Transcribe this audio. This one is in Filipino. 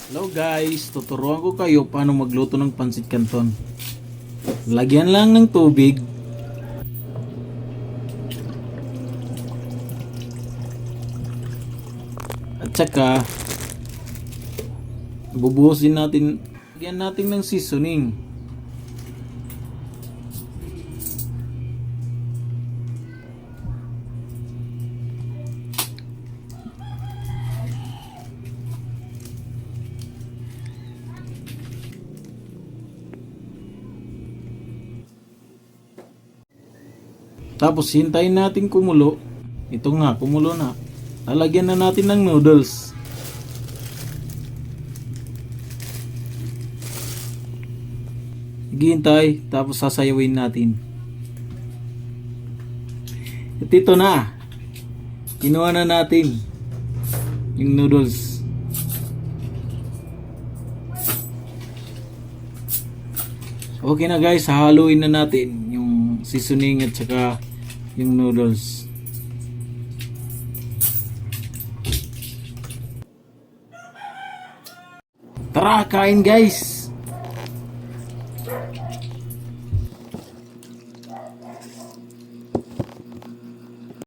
Hello guys, tuturuan ko kayo paano magluto ng pansit canton. Lagyan lang ng tubig. At saka bubuhusin natin, lagyan natin ng seasoning. Tapos hintayin natin kumulo. Ito nga, kumulo na. Lalagyan na natin ng noodles. Hintay, tapos sasayawin natin. At ito na. Kinuha na natin yung noodles. Okay na guys, hahaluin na natin yung seasoning at saka yung noodles. Tara, kain guys!